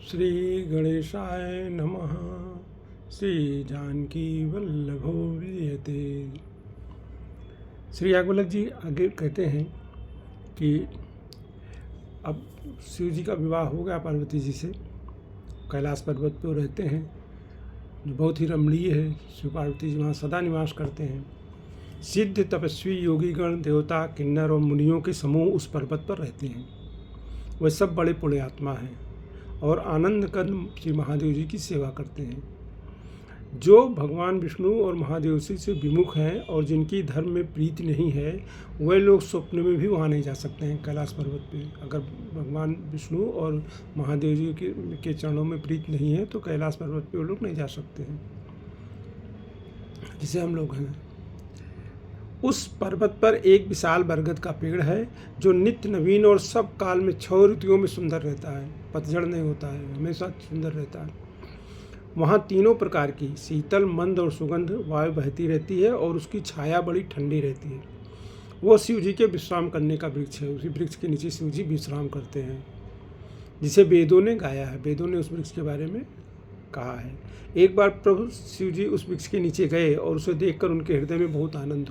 श्री गणेशाय नमः। श्री जानकी वल्लभो विजयते। श्री याज्ञवल्क्य जी आगे कहते हैं कि अब शिव जी का विवाह हो गया पार्वती जी से। कैलाश पर्वत पर रहते हैं, जो बहुत ही रमणीय है। शिव पार्वती जी वहाँ सदा निवास करते हैं। सिद्ध तपस्वी योगीगण देवता किन्नर और मुनियों के समूह उस पर्वत पर रहते हैं। वे सब बड़े पुण्यात्मा हैं और आनंद कर श्री महादेव जी की सेवा करते हैं। जो भगवान विष्णु और महादेव जी से विमुख हैं और जिनकी धर्म में प्रीति नहीं है, वे लोग स्वप्न में भी वहाँ नहीं जा सकते हैं। कैलाश पर्वत पे अगर भगवान विष्णु और महादेव जी के चरणों में प्रीति नहीं है तो कैलाश पर्वत पे वो लोग नहीं जा सकते हैं, जिसे हम लोग हैं। उस पर्वत पर एक विशाल बरगद का पेड़ है जो नित्य नवीन और सब काल में 6 ऋतुओं में सुंदर रहता है। पतझड़ नहीं होता है, हमेशा सुंदर रहता है। वहाँ तीनों प्रकार की शीतल, मंद और सुगंध वायु बहती रहती है और उसकी छाया बड़ी ठंडी रहती है। वो शिव जी के विश्राम करने का वृक्ष है। उसी वृक्ष के नीचे शिव जी विश्राम करते हैं, जिसे वेदों ने गाया है। वेदों ने उस वृक्ष के बारे में कहा है। एक बार प्रभु शिव जी उस वृक्ष के नीचे गए और उसे देखकर उनके हृदय में बहुत आनंद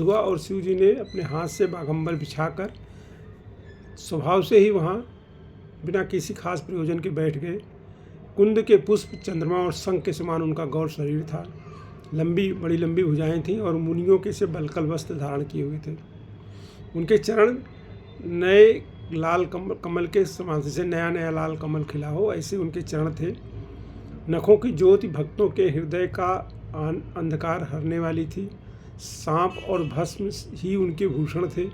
हुआ और शिव जी ने अपने हाथ से बाघंबर बिछाकर स्वभाव से ही वहाँ बिना किसी खास प्रयोजन के बैठ गए। कुंद के पुष्प, चंद्रमा और शंख के समान उनका गौर शरीर था। बड़ी लंबी भुजाएं थीं और मुनियों के से बलकल वस्त्र धारण किए हुए थे। उनके चरण नए लाल कमल के समान, जैसे नया लाल कमल खिला हो ऐसे उनके चरण थे। नखों की ज्योति भक्तों के हृदय का अंधकार हरने वाली थी। सांप और भस्म ही उनके भूषण थे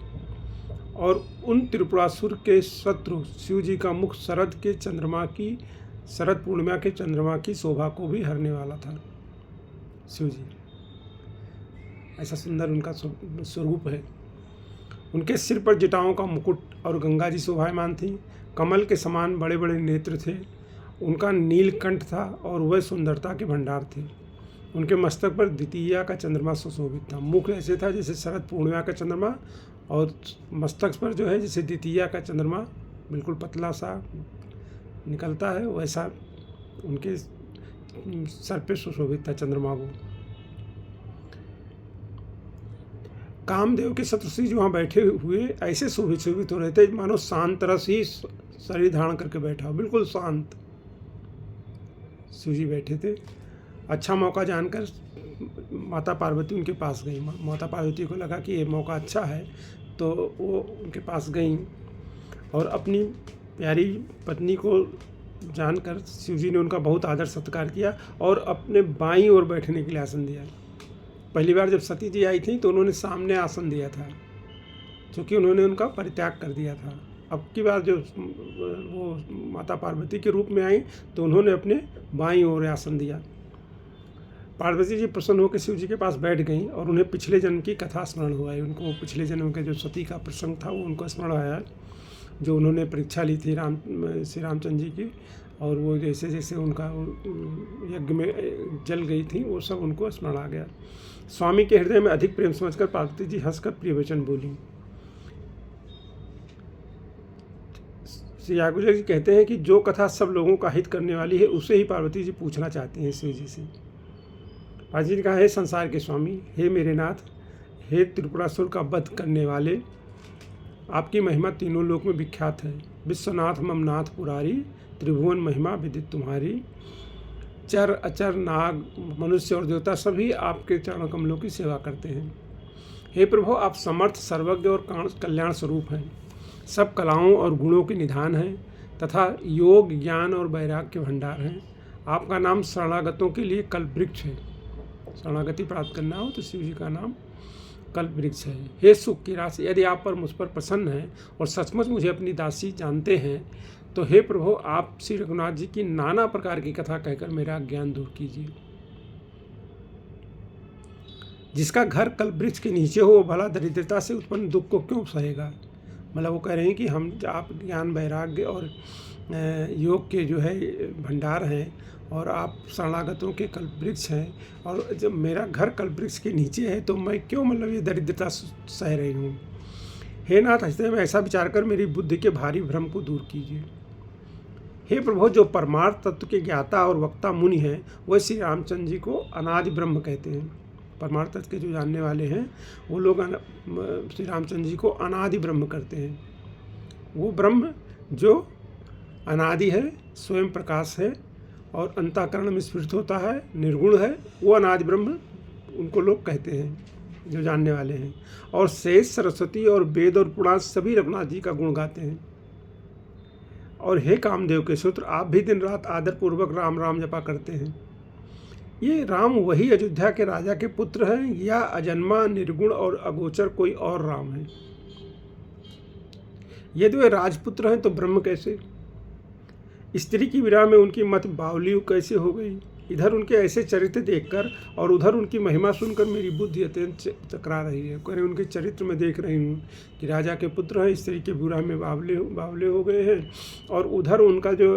और उन त्रिपुरासुर के शत्रु शिव जी का मुख शरद पूर्णिमा के चंद्रमा की शोभा को भी हरने वाला था। शिव जी ऐसा सुंदर उनका स्वरूप है। उनके सिर पर जटाओं का मुकुट और गंगा जी शोभायमान थी। कमल के समान बड़े बड़े नेत्र थे। उनका नीलकंठ था और वह सुंदरता के भंडार थे। उनके मस्तक पर द्वितीया का चंद्रमा सुशोभित था। मुख ऐसे था जैसे शरद पूर्णिमा का चंद्रमा, और मस्तक पर जो है जैसे द्वितीया का चंद्रमा बिल्कुल पतला सा निकलता है, वैसा उनके सर पे सुशोभित था चंद्रमा। वो कामदेव के शत्रुषि जो वहाँ बैठे हुए ऐसे शोभित हो रहे थे मानो शांत रस ही शरीर धारण करके बैठा हो, बिल्कुल शांत शिव जी बैठे थे। अच्छा मौका जानकर माता पार्वती उनके पास गई। माता पार्वती को लगा कि ये मौका अच्छा है, तो वो उनके पास गई और अपनी प्यारी पत्नी को जानकर शिव जी ने उनका बहुत आदर सत्कार किया और अपने बाईं ओर बैठने के लिए आसन दिया। पहली बार जब सती जी आई थी तो उन्होंने सामने आसन दिया था, क्योंकि उन्होंने उनका परित्याग कर दिया था। अब की बार जो वो माता पार्वती के रूप में आई तो उन्होंने अपने बाईं ओर आसन दिया। पार्वती जी प्रसन्न होकर शिव जी के पास बैठ गईं और उन्हें पिछले जन्म की कथा स्मरण हुआ है। उनको पिछले जन्म के जो सती का प्रसंग था वो उनको स्मरण आया, जो उन्होंने परीक्षा ली थी श्री रामचंद्र जी की, और वो जैसे जैसे उनका यज्ञ में जल गई थी वो सब उनको स्मरण आ गया। स्वामी के हृदय में अधिक प्रेम समझकर पार्वती जी हंसकर प्रिय वचन बोली। श्री याज्ञवल्क्य जी कहते हैं कि जो कथा सब लोगों का हित करने वाली है उसे ही पार्वती जी पूछना चाहती हैं शिव जी से। पार्वती जी ने कहा, हे संसार के स्वामी, हे मेरे नाथ, हे त्रिपुरासुर का वध करने वाले, आपकी महिमा तीनों लोक में विख्यात है। विश्वनाथ ममनाथ पुरारी, त्रिभुवन महिमा विदित तुम्हारी। चर अचर नाग मनुष्य और देवता सभी आपके चरण कमलों की सेवा करते हैं। हे प्रभु, आप समर्थ, सर्वज्ञ और कल्याण स्वरूप हैं। सब कलाओं और गुणों के निधान हैं तथा योग, ज्ञान और वैराग्य के भंडार हैं। आपका नाम शरणागतों के लिए कल्प वृक्ष है। शरणागति प्राप्त करना हो तो शिव जी का नाम कल्प वृक्ष है। हे सुख की राशि, यदि आप पर मुझ पर प्रसन्न हैं और सचमुच मुझे अपनी दासी जानते हैं तो हे प्रभु, आप श्री रघुनाथ जी की नाना प्रकार की कथा कहकर मेरा ज्ञान दूर कीजिए। जिसका घर कल्प वृक्ष के नीचे हो वो भला दरिद्रता से उत्पन्न दुख को क्यों सहेगा। मतलब वो कह रहे हैं कि आप ज्ञान, वैराग्य और योग के जो है भंडार हैं और आप शरणागतों के कल्प वृक्ष हैं, और जब मेरा घर कल्प वृक्ष के नीचे है तो मैं क्यों मतलब ये दरिद्रता सह रही हूँ। हे नाथ, हृदय में ऐसा विचार कर मेरी बुद्धि के भारी भ्रम को दूर कीजिए। हे प्रभु, जो परमार्थ तत्व के ज्ञाता और वक्ता मुनि हैं वह श्री रामचंद्र जी को अनादि ब्रह्म कहते हैं। परमार्थ तत्व के जो जानने वाले हैं वो लोग श्री रामचंद्र जी को अनादि ब्रह्म करते हैं। वो ब्रह्म जो अनादि है, स्वयं प्रकाश है और अंतःकरण में स्फुरित होता है, निर्गुण है, वो अनादि ब्रह्म उनको लोग कहते हैं जो जानने वाले हैं। और शेष, सरस्वती और वेद और पुराण सभी रघुनाथ जी का गुण गाते हैं। और हे कामदेव के सूत्र, आप भी दिन रात आदरपूर्वक राम राम जपा करते हैं। ये राम वही अयोध्या के राजा के पुत्र हैं या अजन्मा, निर्गुण और अगोचर कोई और राम है? यदि वे राजपुत्र हैं तो ब्रह्म कैसे? स्त्री की विरह में उनकी मत बावली कैसे हो गई? इधर उनके ऐसे चरित्र देखकर और उधर उनकी महिमा सुनकर मेरी बुद्धि अत्यंत चकरा रही है। कह रहे उनके चरित्र में देख रही हूँ कि राजा के पुत्र हैं, स्त्री के विरह में बावले हो गए हैं, और उधर उनका जो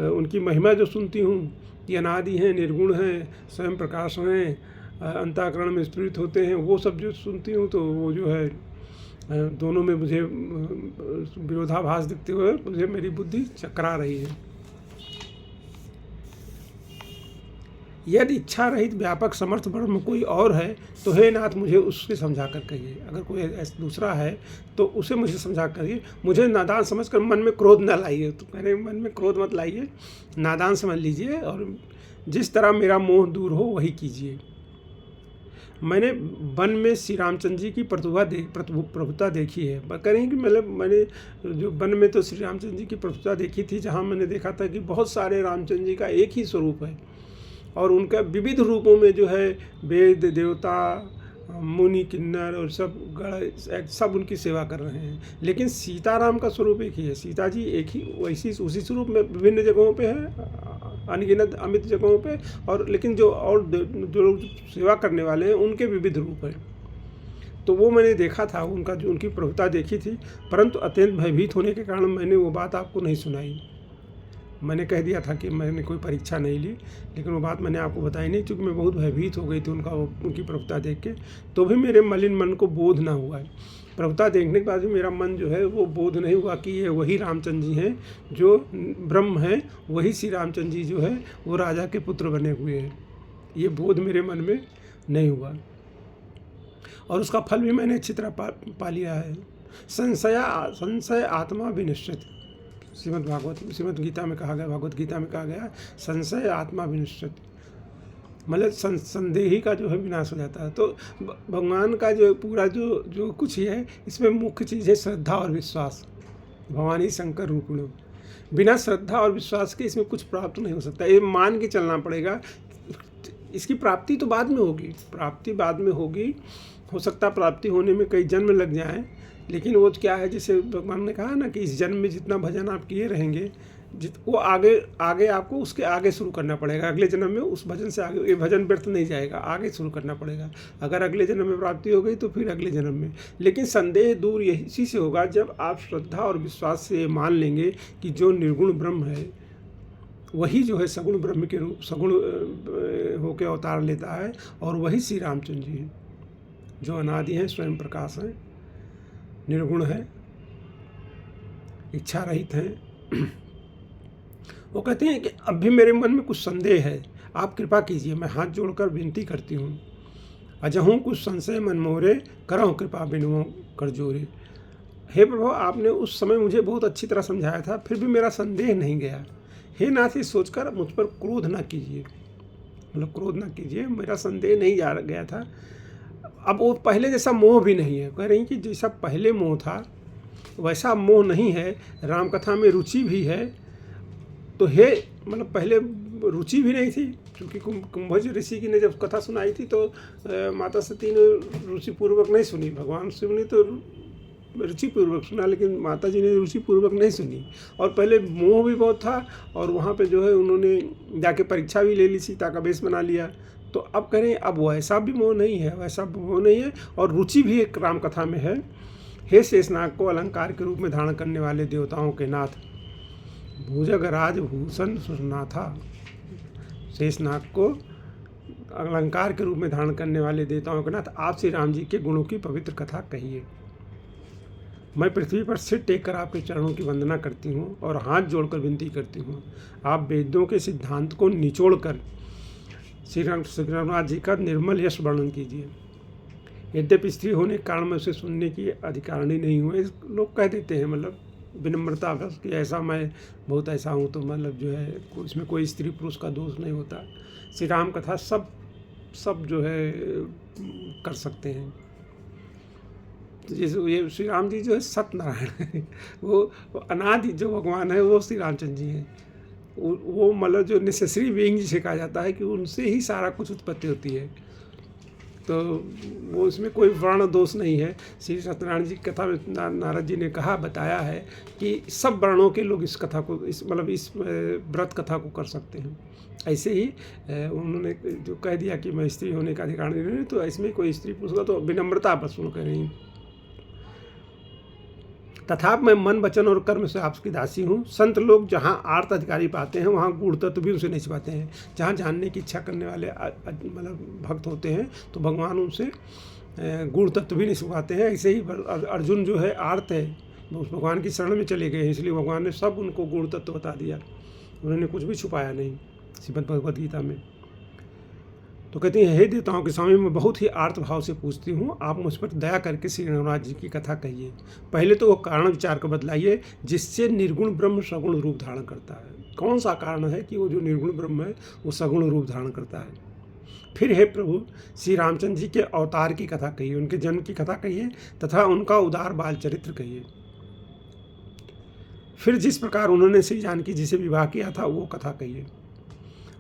उनकी महिमा जो सुनती हूँ कि अनादि हैं, निर्गुण हैं, स्वयं प्रकाश हैं, अंतःकरण में स्फुरित होते हैं, वो सब जो सुनती हूँ तो वो जो है दोनों में मुझे विरोधाभास दिखते हुए मुझे मेरी बुद्धि चकरा रही है। यदि इच्छा रहित व्यापक समर्थ ब्रह्म कोई और है तो हे नाथ, मुझे उससे समझा कर कहिए। अगर कोई ऐसा दूसरा है तो उसे मुझे समझा करिए। मुझे नादान समझकर मन में क्रोध न लाइए। तो कह रहे मन में क्रोध मत लाइए, नादान समझ लीजिए और जिस तरह मेरा मोह दूर हो वही कीजिए। मैंने वन में श्री रामचंद्र जी की प्रभुता देखी है। कह रहे हैं कि मतलब मैंने जो वन में तो श्री रामचंद्र जी की प्रभुता देखी थी, जहाँ मैंने देखा था कि बहुत सारे रामचंद्र जी का एक ही स्वरूप है और उनका विविध रूपों में जो है वेद, देवता, मुनि, किन्नर और सब गण सब उनकी सेवा कर रहे हैं। लेकिन सीताराम का स्वरूप एक ही है। सीता जी एक ही वैसी उसी स्वरूप में विभिन्न जगहों पे है, अनगिनत अमित जगहों पे, और लेकिन जो लोग सेवा करने वाले हैं उनके विविध रूप हैं। तो वो मैंने देखा था, उनका जो उनकी प्रभुता देखी थी, परंतु अत्यंत भयभीत होने के कारण मैंने वो बात आपको नहीं सुनाई। मैंने कह दिया था कि मैंने कोई परीक्षा नहीं ली, लेकिन वो बात मैंने आपको बताई नहीं, क्योंकि मैं बहुत भयभीत हो गई थी उनकी प्रभुता देख के। तो भी मेरे मलिन मन को बोध ना हुआ है। प्रभुता देखने के बाद भी मेरा मन जो है वो बोध नहीं हुआ कि ये वही रामचंद्र जी हैं जो ब्रह्म हैं, वही श्री रामचंद्र जी जो है वो राजा के पुत्र बने हुए हैं। ये बोध मेरे मन में नहीं हुआ और उसका फल भी मैंने अच्छी तरह पा लिया है। संशय आत्मा विनिश्चित, श्रीमद् गीता में कहा गया, भगवत गीता में कहा गया, संशय आत्मा विनिश्चित, मतलब संदेही का जो है विनाश हो जाता है। तो भगवान का जो पूरा जो कुछ ही है, इसमें मुख्य चीज़ है श्रद्धा और विश्वास। भगवान ही शंकर रूप में, बिना श्रद्धा और विश्वास के इसमें कुछ प्राप्त नहीं हो सकता। ये मान के चलना पड़ेगा। इसकी प्राप्ति तो बाद में होगी, प्राप्ति बाद में होगी। हो सकता प्राप्ति होने में कई जन्म लग जाएं, लेकिन वो क्या है, जैसे भगवान ने कहा ना कि इस जन्म में जितना भजन आप किए रहेंगे, वो आगे आपको उसके आगे शुरू करना पड़ेगा। अगले जन्म में उस भजन से आगे, ये भजन व्यर्थ नहीं जाएगा, आगे शुरू करना पड़ेगा। अगर अगले जन्म में प्राप्ति हो गई तो फिर अगले जन्म में। लेकिन संदेह दूर इसी से होगा जब आप श्रद्धा और विश्वास से मान लेंगे कि जो निर्गुण ब्रह्म है वही जो है सगुण ब्रह्म के रूप, सगुण होकर अवतार लेता है, और वही श्री रामचंद्र जी हैं जो अनादि हैं, स्वयं प्रकाश हैं, निर्गुण है, इच्छा रहित हैं। वो कहते हैं कि अब भी मेरे मन में कुछ संदेह है, आप कृपा कीजिए, मैं हाथ जोड़कर विनती करती हूँ। अजहूँ कुछ संशय मन मोरे, करहूँ कृपा बिनुओं कर जोरे। हे प्रभु, आपने उस समय मुझे बहुत अच्छी तरह समझाया था, फिर भी मेरा संदेह नहीं गया। हे नाथ, ये सोचकर मुझ पर क्रोध ना कीजिए, मतलब क्रोध ना कीजिए, मेरा संदेह नहीं जा गया था। अब वो पहले जैसा मोह भी नहीं है। कह रही कि जैसा पहले मोह था वैसा मोह नहीं है। रामकथा में रुचि भी है। तो हे, मतलब पहले रुचि भी नहीं थी, क्योंकि कुंभज ऋषि की ने जब कथा सुनाई थी तो माता सती ने रुचिपूर्वक नहीं सुनी। भगवान शिव ने तो रुचिपूर्वक सुना, लेकिन माता जी ने रुचिपूर्वक नहीं सुनी। और पहले मोह भी बहुत था, और वहाँ पे जो है उन्होंने जाके परीक्षा भी ले ली, सीता का वेश बना लिया। तो अब करें, अब वैसा भी मोह नहीं है, वैसा मोह नहीं है, और रुचि भी एक राम कथा में है। हे शेषनाग को अलंकार के रूप में धारण करने वाले देवताओं के नाथ, भुजग राज भूषण सुरनाथा, शेषनाग को अलंकार के रूप में धारण करने वाले देवताओं के नाथ, आप श्री राम जी के गुणों की पवित्र कथा कहिए। मैं पृथ्वी पर सिर टेक कर आपके चरणों की वंदना करती हूँ और हाथ जोड़कर विनती करती हूँ, आप वेदों के सिद्धांत को निचोड़ कर श्री रघुनाथ जी का निर्मल यश वर्णन कीजिए। यद्यपि स्त्री होने के कारण मैं उसे सुनने की अधिकारिणी नहीं हूँ, लोग कह देते हैं, मतलब विनम्रता बस कि ऐसा मैं बहुत ऐसा हूँ, तो मतलब जो है इसमें कोई स्त्री पुरुष का दोष नहीं होता। श्री राम कथा सब जो है कर सकते हैं। तो जैसे ये श्री राम जी जो है सत्यनारायण है, वो अनादि जो भगवान है वो श्री रामचंद्र जी हैं। वो मतलब जो नेसेसरी बीइंग जिसे कहा जाता है कि उनसे ही सारा कुछ उत्पत्ति होती है, तो वो इसमें कोई वर्ण दोष नहीं है। श्री सत्यनारायण जी की कथा में नारद जी ने बताया है कि सब वर्णों के लोग इस कथा को इस व्रत कथा को कर सकते हैं। ऐसे ही उन्होंने जो कह दिया कि मैं स्त्री होने का अधिकार नहीं, तो इसमें कोई स्त्री पुरुष का तो विनम्रता बस वो कह रही। तथापि मैं मन वचन और कर्म से आपकी दासी हूँ। संत लोग जहाँ आर्त अधिकारी पाते हैं वहाँ गूढ़ तत्व भी उनसे नहीं छिपाते हैं। जहाँ जानने की इच्छा करने वाले मतलब भक्त होते हैं तो भगवान उनसे गूढ़ तत्व भी नहीं छिपाते हैं। ऐसे ही अर्जुन जो है आर्त है, उस भगवान की शरण में चले गए हैं, इसलिए भगवान ने सब उनको गूढ़ तत्व बता दिया, उन्होंने कुछ भी छुपाया नहीं श्रीमद् भगवद गीता में। तो कहती हैं, हे देवताओं के स्वामी, मैं बहुत ही आर्त भाव से पूछती हूँ, आप मुझ पर दया करके श्री रघुनाथ जी की कथा कहिए। पहले तो वो कारण विचार को बतलाइए जिससे निर्गुण ब्रह्म सगुण रूप धारण करता है। कौन सा कारण है कि वो जो निर्गुण ब्रह्म है वो सगुण रूप धारण करता है। फिर हे प्रभु, श्री रामचंद्र जी के अवतार की कथा कहिए, उनके जन्म की कथा कहिए तथा उनका उदार बाल चरित्र कहिए। फिर जिस प्रकार उन्होंने श्री जानकी जी से विवाह किया था वो कथा कहिए।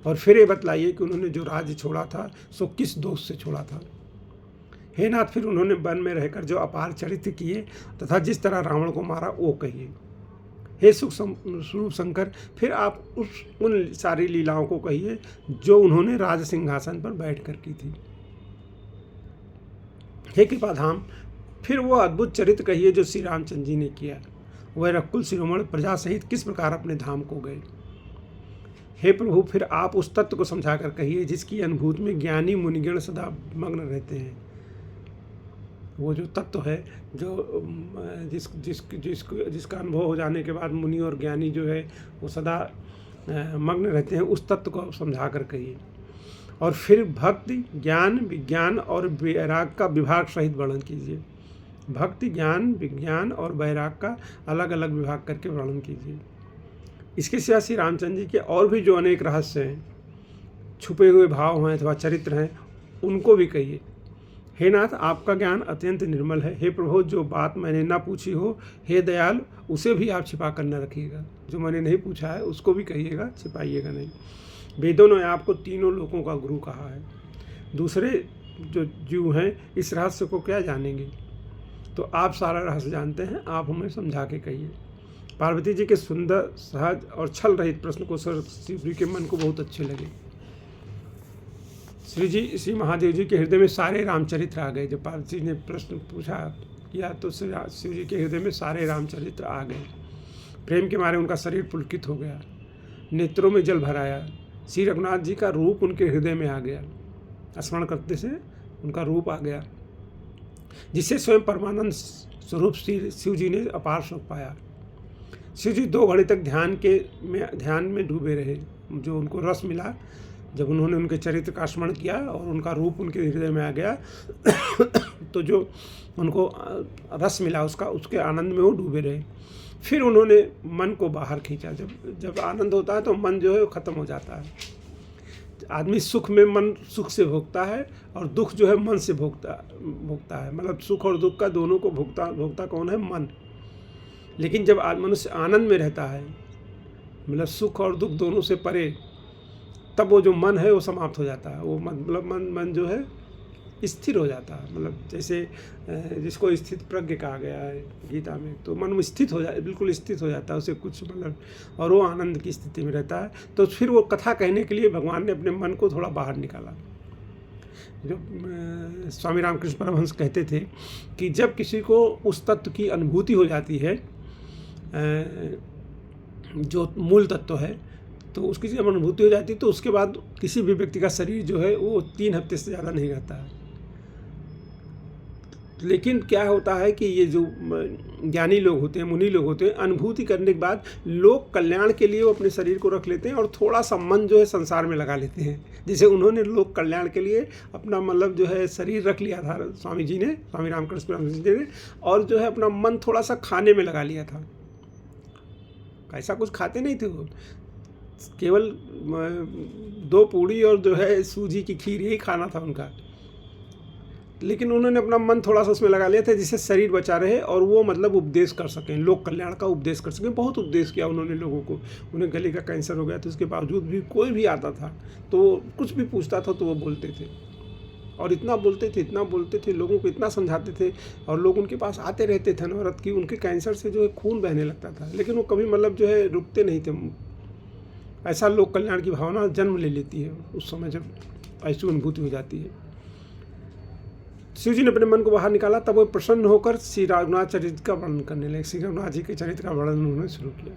और फिर ये बतलाइए कि उन्होंने जो राज्य छोड़ा था सो किस दोष से छोड़ा था। हे नाथ, फिर उन्होंने वन में रहकर जो अपार चरित्र किए तथा जिस तरह रावण को मारा वो कहिए। हे स्वरूप शंकर, फिर आप उन सारी लीलाओं को कहिए जो उन्होंने राज सिंहासन पर बैठ कर की थी। हे कृपाधाम, फिर वो अद्भुत चरित्र कहिए जो श्री रामचंद्र जी ने किया। वह रकुल शिरोमणि प्रजा सहित किस प्रकार अपने धाम को गए। हे प्रभु, फिर आप उस तत्व को समझाकर कहिए जिसकी अनुभूति में ज्ञानी मुनिगण सदा मग्न रहते हैं। वो जो तत्व है जो जिसका अनुभव हो जाने के बाद मुनि और ज्ञानी जो है वो सदा मग्न रहते हैं, उस तत्व को समझा कर कहिए। और फिर भक्ति, ज्ञान, विज्ञान और वैराग का विभाग सहित वर्णन कीजिए। भक्ति, ज्ञान, विज्ञान और वैराग का अलग अलग विभाग करके वर्णन कीजिए। इसके सिवा श्री रामचंद्र जी के और भी जो अनेक रहस्य हैं, छुपे हुए भाव हैं अथवा चरित्र हैं, उनको भी कहिए। हे नाथ, आपका ज्ञान अत्यंत निर्मल है। हे प्रभु, जो बात मैंने ना पूछी हो, हे दयाल, उसे भी आप छिपा कर न रखिएगा। जो मैंने नहीं पूछा है उसको भी कहिएगा, छिपाइएगा नहीं। वेदों ने आपको तीनों लोकों का गुरु कहा है। दूसरे जो जीव हैं इस रहस्य को क्या जानेंगे, तो आप सारा रहस्य जानते हैं, आप हमें समझा के कहिए। पार्वती जी के सुंदर, सहज और छल रहित प्रश्न को शिव जी के मन को बहुत अच्छे लगे। श्री महादेव जी के हृदय में सारे रामचरित्र आ गए। जब पार्वती जी ने प्रश्न पूछा किया तो शिव जी के हृदय में सारे रामचरित्र आ गए। प्रेम के मारे उनका शरीर पुलकित हो गया, नेत्रों में जल भर आया। श्री रघुनाथ जी का रूप उनके हृदय में आ गया, स्मरण करते से उनका रूप आ गया, जिससे स्वयं परमानंद स्वरूप शिव जी ने अपार सुख पाया। शिव जी 2 घड़ी तक ध्यान में डूबे रहे। जो उनको रस मिला जब उन्होंने उनके चरित्र का स्मरण किया और उनका रूप उनके हृदय में आ गया तो जो उनको रस मिला उसके आनंद में वो डूबे रहे। फिर उन्होंने मन को बाहर खींचा। जब आनंद होता है तो मन जो है वो ख़त्म हो जाता है। आदमी सुख में मन सुख से भोगता है और दुख जो है मन से भोगता है। मतलब सुख और दुख का दोनों को भोगता कौन है? मन। लेकिन जब मनुष्य आनंद में रहता है, मतलब सुख और दुख दोनों से परे, तब वो जो मन है वो समाप्त हो जाता है। वो मतलब मन जो है स्थिर हो जाता है। मतलब जैसे जिसको स्थित प्रज्ञ कहा गया है गीता में, तो मन स्थित हो जाए, बिल्कुल स्थित हो जाता है, उसे कुछ मतलब, और वो आनंद की स्थिति में रहता है। तो फिर वो कथा कहने के लिए भगवान ने अपने मन को थोड़ा बाहर निकाला। जो स्वामी रामकृष्ण परमहंस कहते थे कि जब किसी को उस तत्व की अनुभूति हो जाती है जो मूल तत्व है, तो उसकी जब अनुभूति हो जाती है तो उसके बाद किसी भी व्यक्ति का शरीर जो है वो 3 हफ्ते से ज़्यादा नहीं रहता है। लेकिन क्या होता है कि ये जो ज्ञानी लोग होते हैं, मुनि लोग होते हैं, अनुभूति करने के बाद लोक कल्याण के लिए वो अपने शरीर को रख लेते हैं और थोड़ा सा मन जो है संसार में लगा लेते हैं। जैसे उन्होंने लोक कल्याण के लिए अपना मतलब जो है शरीर रख लिया था स्वामी जी ने, स्वामी रामकृष्ण परमहंस जी ने, और जो है अपना मन थोड़ा सा खाने में लगा लिया था। ऐसा कुछ खाते नहीं थे वो, केवल 2 पूड़ी और जो है सूजी की खीर यही खाना था उनका। लेकिन उन्होंने अपना मन थोड़ा सा उसमें लगा लिया था जिससे शरीर बचा रहे और वो मतलब उपदेश कर सकें, लोक कल्याण का उपदेश कर सकें। बहुत उपदेश किया उन्होंने लोगों को। उन्हें गले का कैंसर हो गया तो उसके बावजूद भी कोई भी आता था तो कुछ भी पूछता था तो वो बोलते थे, और इतना बोलते थे, लोगों को इतना समझाते थे, और लोग उनके पास आते रहते थे अनवरत कि उनके कैंसर से जो है खून बहने लगता था, लेकिन वो कभी मतलब जो है रुकते नहीं थे। ऐसा लोक कल्याण की भावना जन्म ले लेती है उस समय जब ऐसी अनुभूति हो जाती है। शिव जी ने अपने मन को बाहर निकाला, तब वो प्रसन्न होकर श्री रघुनाथ चरित्र का वर्णन करने लगे। श्री रघुनाथ जी के चरित्र का वर्णन उन्होंने शुरू किया।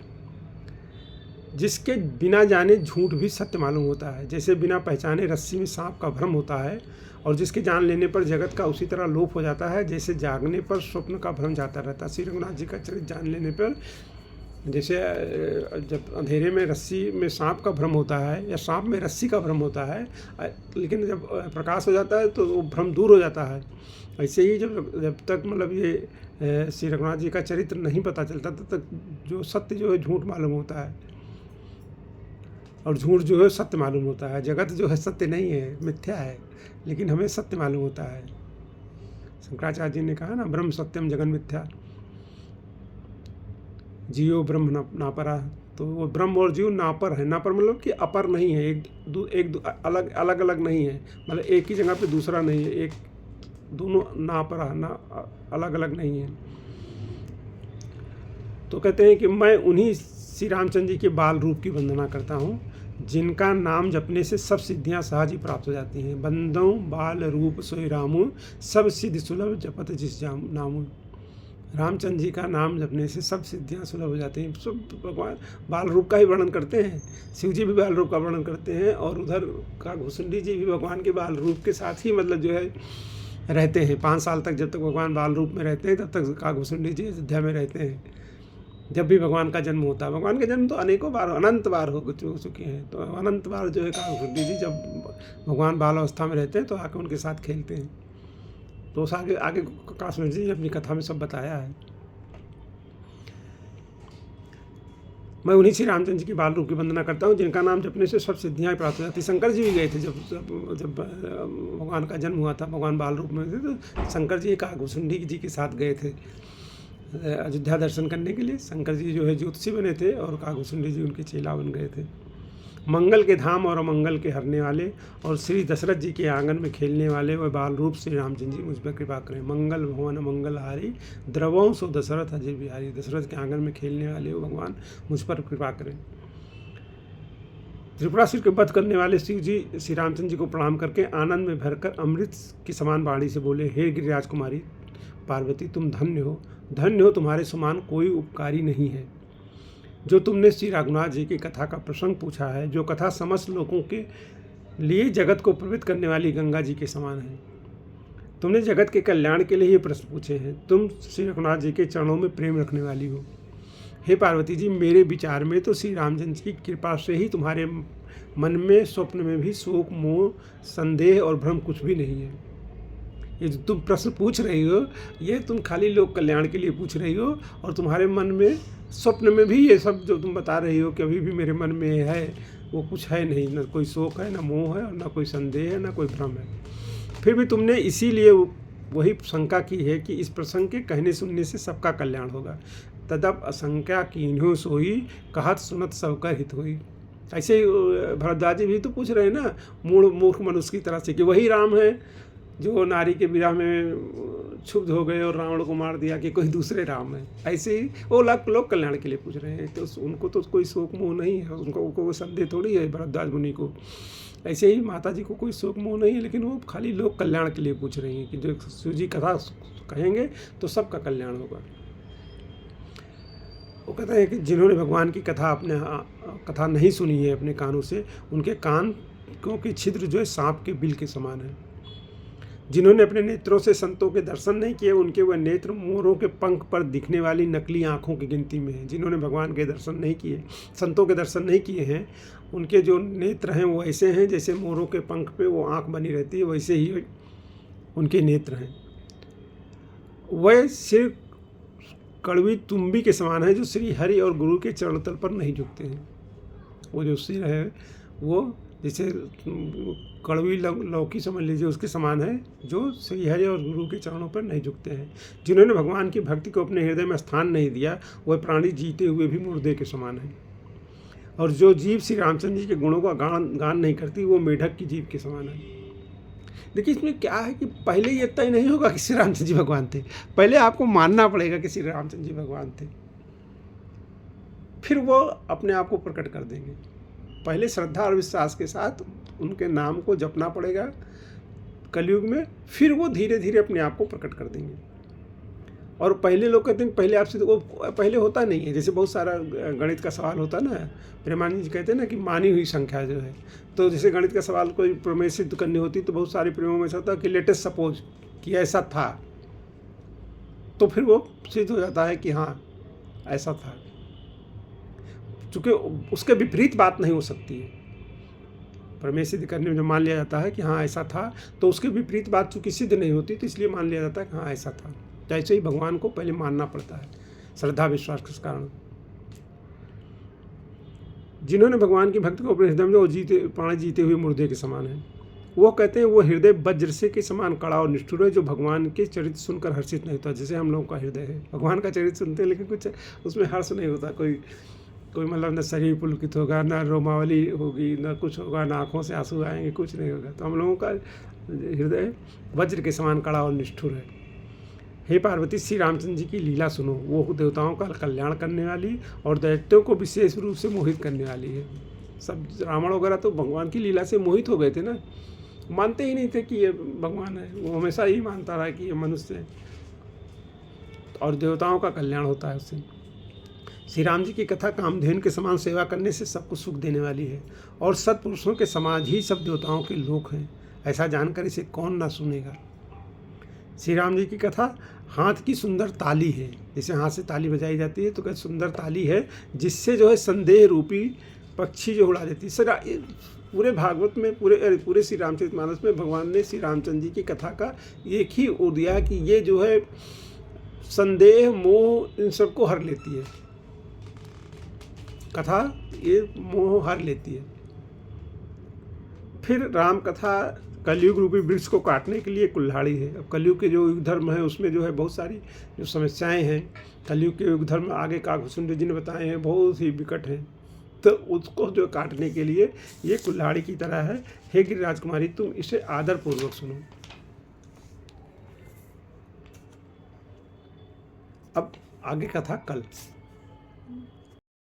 जिसके बिना जाने झूठ भी सत्य मालूम होता है, जैसे बिना पहचाने रस्सी में सांप का भ्रम होता है, और जिसके जान लेने पर जगत का उसी तरह लोप हो जाता है, जैसे जागने पर स्वप्न का भ्रम जाता रहता है। श्री रघुनाथ जी का चरित्र जान लेने पर जैसे जब अंधेरे में रस्सी में सांप का भ्रम होता है या सांप में रस्सी का भ्रम होता है, लेकिन जब प्रकाश हो जाता है तो वो भ्रम दूर हो जाता है। ऐसे ही जब तक मतलब ये श्री रघुनाथ जी का चरित्र नहीं पता चलता तब तक जो सत्य जो है झूठ मालूम होता है, और झूठ जो है सत्य मालूम होता है। जगत जो है सत्य नहीं है, मिथ्या है, लेकिन हमें सत्य मालूम होता है। शंकराचार्य जी ने कहा ना, ब्रह्म सत्यम जगन मिथ्या, जीव ब्रह्म नापरा। तो वो ब्रह्म और जीव नापर है। नापर मतलब कि अपर नहीं है, एक अलग अलग नहीं है, मतलब एक ही जगह पे दूसरा नहीं है, एक दोनों नापरा ना अलग अलग नहीं है। तो कहते हैं कि मैं उन्हीं श्री रामचंद्र जी के बाल रूप की वंदना करता हूँ, जिनका नाम जपने से सब सिद्धियां सहज ही प्राप्त हो जाती हैं। बंदों बाल रूप सोई रामू, सब सिद्धि सुलभ जपत जिस नामू। रामचंद्र जी का नाम जपने से सब सिद्धियां सुलभ हो जाती हैं। सब भगवान बाल रूप का ही वर्णन करते हैं, शिव जी भी बाल रूप का वर्णन करते हैं, और उधर काघभूषुंडी जी भी भगवान के बाल रूप के साथ ही मतलब जो है रहते हैं। 5 साल तक जब तक भगवान बाल रूप में रहते हैं तब तक काघभूषुंडी जी अयोध्या में रहते हैं। जब भी भगवान का जन्म होता है, भगवान का जन्म तो अनेकों बार अनंत बार हो चुके हैं, तो अनंत बार जो है काघभूषुंडी जी जब भगवान बाल अवस्था में रहते हैं तो आके उनके साथ खेलते हैं। तो उस आगे काघभूषुंडी जी ने अपनी कथा में सब बताया है। मैं उन्हीं श्री रामचंद्र जी की बाल रूप की वंदना करता हूँ, जिनका नाम जपने से सब सिद्धियाँ प्राप्त हो जाती। शंकर जी भी गए थे जब भगवान का जन्म हुआ था, भगवान बाल रूप में थे, तो शंकर जी काघभूषुंडी जी के साथ गए थे अयोध्या दर्शन करने के लिए। शंकर जी जो है ज्योतिषी बने थे और काघभूषुंडी जी उनके चेला बन गए थे। मंगल के धाम और अमंगल के हरने वाले और श्री दशरथ जी के आंगन में खेलने वाले वह बाल रूप श्री रामचंद्र जी मुझ पर कृपा करें। मंगल भवन मंगलहारी द्रवों सो दशरथ अजय बिहारी। दशरथ के आंगन में खेलने वाले वो भगवान मुझ पर कृपा करें। त्रिपुरासुर के वध करने वाले शिव जी श्री रामचंद्र जी को प्रणाम करके आनंद में भरकर अमृत की समान वाणी से बोले, हे गिरिराज कुमारी पार्वती, तुम धन्य हो, तुम्हारे समान कोई उपकारी नहीं है। जो तुमने श्री रघुनाथ जी की कथा का प्रसंग पूछा है, जो कथा समस्त लोगों के लिए जगत को पवित्र करने वाली गंगा जी के समान है। तुमने जगत के कल्याण के लिए ये प्रश्न पूछे हैं। तुम श्री रघुनाथ जी के चरणों में प्रेम रखने वाली हो। हे पार्वती जी, मेरे विचार में तो श्री रामचंद्र जी की कृपा से ही तुम्हारे मन में स्वप्न में भी शोक मोह संदेह और भ्रम कुछ भी नहीं है। ये जो तुम प्रश्न पूछ रही हो, ये तुम खाली लोक कल्याण के लिए पूछ रही हो, और तुम्हारे मन में स्वप्न में भी ये सब जो तुम बता रही हो कि अभी भी मेरे मन में है, वो कुछ है नहीं, ना कोई शोक है, ना मोह है, और ना कोई संदेह है, ना कोई भ्रम है। फिर भी तुमने इसीलिए वही शंका की है कि इस प्रसंग के कहने सुनने से सबका कल्याण होगा। तदप असंख्या कीन्हो सोई, कहत सुनत सबका हित होई। ऐसे ही भरद्वाज जी भी तो पूछ रहे हैं ना मूर्ख मनुष्य की तरह से कि वही राम है जो नारी के विरह में क्षुब्ध हो गए और रावण को मार दिया, कि कोई दूसरे राम है। ऐसे ही वो लोग कल्याण के लिए पूछ रहे हैं, तो उनको तो कोई शोक मोह नहीं है, उनको कोई संदेह थोड़ी है भरद्वाज मुनि को। ऐसे ही माता जी को कोई शोक मोह नहीं है, लेकिन वो खाली लोक कल्याण के लिए पूछ रही हैं कि जो शिव जी कथा कहेंगे तो सबका कल्याण होगा। वो कहते हैं कि जिन्होंने भगवान की कथा नहीं सुनी है अपने कानों से, उनके कान क्योंकि छिद्र जो है सांप के बिल के समान है। जिन्होंने अपने नेत्रों से संतों के दर्शन नहीं किए, उनके वह नेत्र मोरों के पंख पर दिखने वाली नकली आँखों की गिनती में हैं। जिन्होंने भगवान के दर्शन नहीं किए, संतों के दर्शन नहीं किए हैं, उनके जो नेत्र हैं वो ऐसे हैं जैसे मोरों के पंख पे वो आँख बनी रहती है, वैसे ही उनके नेत्र हैं। वह सिर कड़वी तुम्बी के समान है जो श्री हरि और गुरु के चरण तल पर नहीं झुकते हैं। वो जो सिर है वो जैसे कड़वी लौकी समझ लीजिए, उसके समान है जो श्री हरि और गुरु के चरणों पर नहीं झुकते हैं। जिन्होंने भगवान की भक्ति को अपने हृदय में स्थान नहीं दिया, वह प्राणी जीते हुए भी मुर्दे के समान है। और जो जीव श्री रामचंद्र जी के गुणों का गान नहीं करती, वो मेढक की जीव के समान है। देखिए इसमें क्या है कि पहले ये तय नहीं होगा कि श्री रामचंद्र जी भगवान थे, पहले आपको मानना पड़ेगा कि श्री रामचंद्र जी भगवान थे, फिर वो अपने आप को प्रकट कर देंगे। पहले श्रद्धा और विश्वास के साथ उनके नाम को जपना पड़ेगा कलयुग में, फिर वो धीरे धीरे अपने आप को प्रकट कर देंगे। और पहले लोग कहते हैं पहले आपसे, वो पहले होता नहीं है। जैसे बहुत सारा गणित का सवाल होता ना, प्रेमानंद जी कहते हैं ना कि मानी हुई संख्या जो है, तो जैसे गणित का सवाल कोई प्रमेय सिद्ध करनी होती तो बहुत सारे प्रेमों में से होता है कि लेटेस्ट सपोज कि ऐसा था, तो फिर वो सिद्ध हो जाता है कि हाँ ऐसा था। चूँकि उसके विपरीत बात नहीं हो सकती है। प्रमेय सिद्ध करने में जो मान लिया जाता है कि हाँ ऐसा था, तो उसके विपरीत बात चूँकि सिद्ध नहीं होती, तो इसलिए मान लिया जाता है कि हाँ ऐसा था। तो ऐसे ही भगवान को पहले मानना पड़ता है श्रद्धा विश्वास के कारण। जिन्होंने भगवान की भक्ति को अपने हृदय में, वो प्राणी जीते हुए मुर्दे के समान है। वो कहते हैं वो हृदय वज्र से के समान कड़ा और निष्ठुर है, जो भगवान के चरित्र सुनकर हर्षित नहीं होता। जैसे हम लोगों का हृदय है, भगवान का चरित्र सुनते हैं लेकिन कुछ उसमें हर्ष नहीं होता। कोई मतलब न शरीर पुलकित होगा, ना रोमावली होगी, ना कुछ होगा, ना आँखों से आंसू आएंगे, कुछ नहीं होगा। तो हम लोगों का हृदय वज्र के समान कड़ा और निष्ठुर है। हे पार्वती, श्री रामचंद्र जी की लीला सुनो। वो देवताओं का कल्याण करने वाली और दैत्यों को विशेष रूप से मोहित करने वाली है। सब रावण वगैरह तो भगवान की लीला से मोहित हो गए थे ना, मानते ही नहीं थे कि ये भगवान है। वो हमेशा ही मानता रहा कि ये मनुष्य है, और देवताओं का कल्याण होता है उससे। श्री राम जी की कथा कामधेनु के समान सेवा करने से सबको सुख देने वाली है, और सत्पुरुषों के समाज ही सब देवताओं के लोक हैं। ऐसा जानकर इसे कौन ना सुनेगा। श्री राम जी की कथा हाथ की सुंदर ताली है। जैसे हाथ से ताली बजाई जाती है, तो क्या सुंदर ताली है जिससे जो है संदेह रूपी पक्षी जो उड़ा देती है। सर पूरे भागवत में, पूरे श्री रामचरितमानस में भगवान ने श्री रामचंद्र जी की कथा का एक ही वो दिया कि ये जो है संदेह मोह इन सबको हर लेती है। कथा ये मोह हर लेती है। फिर राम कथा कलयुग रूपी वृक्ष को काटने के लिए कुल्हाड़ी है। अब कलयुग के जो युग धर्म है उसमें जो है बहुत सारी जो समस्याएं हैं, कलयुग के युग धर्म आगे काकभूषुंड जी ने बताए हैं, बहुत ही विकट हैं। तो उसको जो काटने के लिए ये कुल्हाड़ी की तरह है। हे गिरि राजकुमारी, तुम इसे आदरपूर्वक सुनो। अब आगे कथा कल।